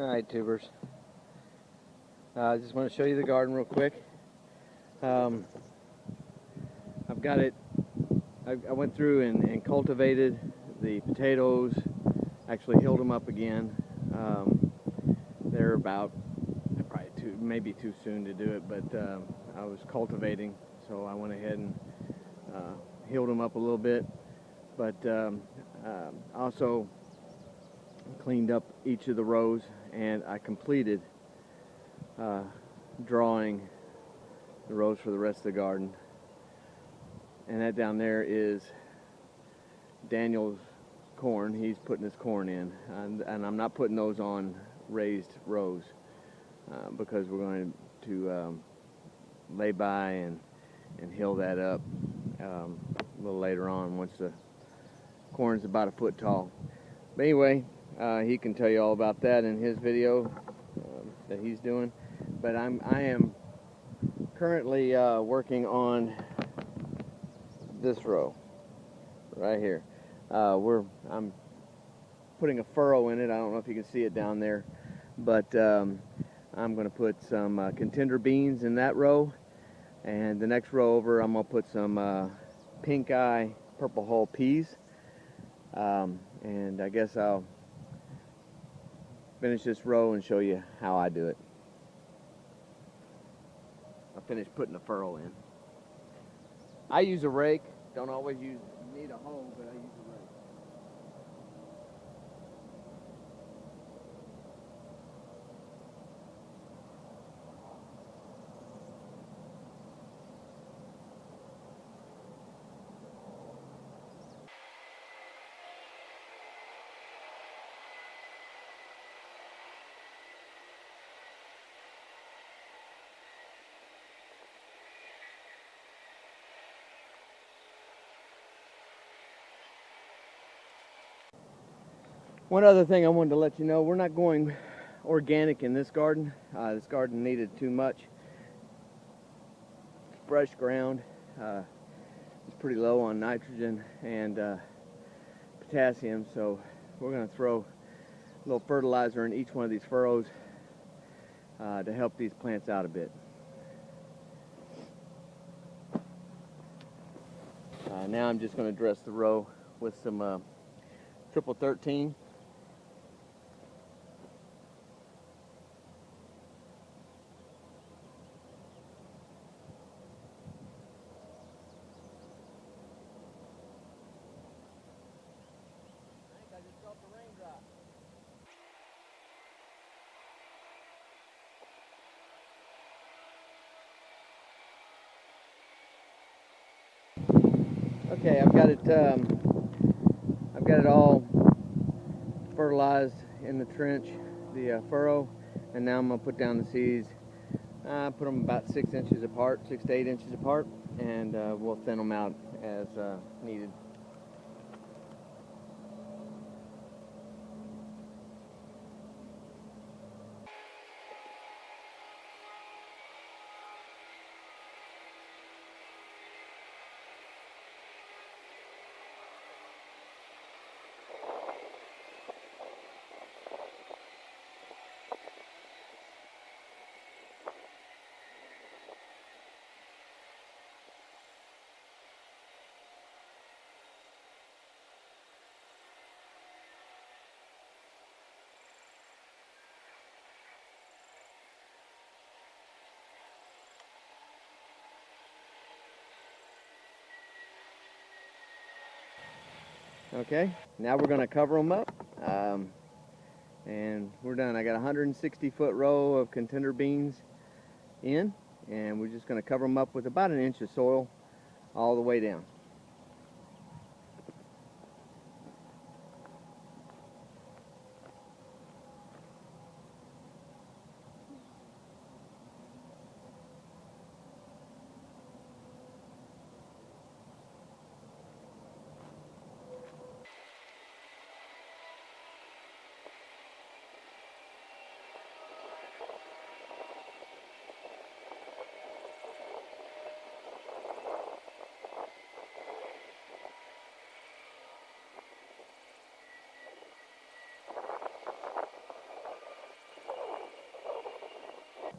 Alright, tubers. I just want to show you the garden real quick. I've got it, I went through and cultivated the potatoes, actually healed them up again. They're about probably maybe too soon to do it, but I was cultivating, so I went ahead and healed them up a little bit. But also cleaned up each of the rows, and I completed drawing the rows for the rest of the garden. And that down there is Daniel's corn. He's putting his corn in, and I'm not putting those on raised rows because we're going to lay by and hill that up a little later on once the corn's about a foot tall. But anyway, he can tell you all about that in his video that he's doing. But I am currently working on this row right here. I'm putting a furrow in it. I don't know if you can see it down there, but I'm going to put some Contender beans in that row, and the next row over I'm going to put some pink eye purple hull peas, and I guess I'll finish this row and show you how I do it. I'll finish putting the furrow in. I use a rake. Don't always need a hoe, but I use a rake. One other thing I wanted to let you know, we're not going organic in this garden. This garden needed too much fresh ground. It's pretty low on nitrogen and potassium, so we're going to throw a little fertilizer in each one of these furrows to help these plants out a bit. Now I'm just going to dress the row with some triple 13. Okay, I've got it all fertilized in the trench, the furrow, and now I'm going to put down the seeds. Put them about 6 inches apart, 6 to 8 inches apart, and we'll thin them out as needed. Okay, now we're going to cover them up, and we're done. I got a 160-foot row of Contender beans in, and we're just going to cover them up with about 1 inch of soil all the way down.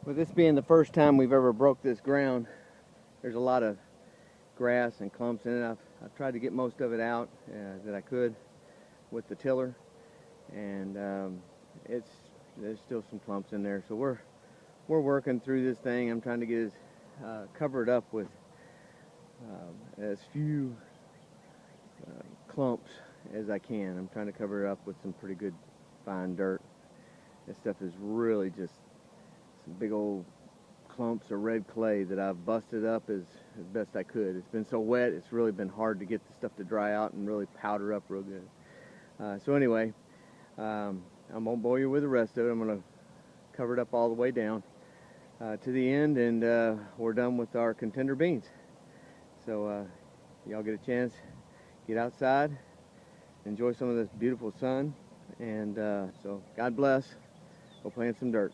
With this being the first time we've ever broke this ground, there's a lot of grass and clumps in it. I've tried to get most of it out that I could with the tiller, and there's still some clumps in there. So we're working through this thing. I'm trying to get it covered up with as few clumps as I can. I'm trying to cover it up with some pretty good fine dirt. This stuff is really just some big old clumps of red clay that I've busted up as best I could. It's been so wet, it's really been hard to get the stuff to dry out and really powder up real good. So anyway, I won't bore you with the rest of it. I'm going to cover it up all the way down to the end, and we're done with our Contender beans. So y'all get a chance, get outside, enjoy some of this beautiful sun, and so God bless. Go plant some dirt.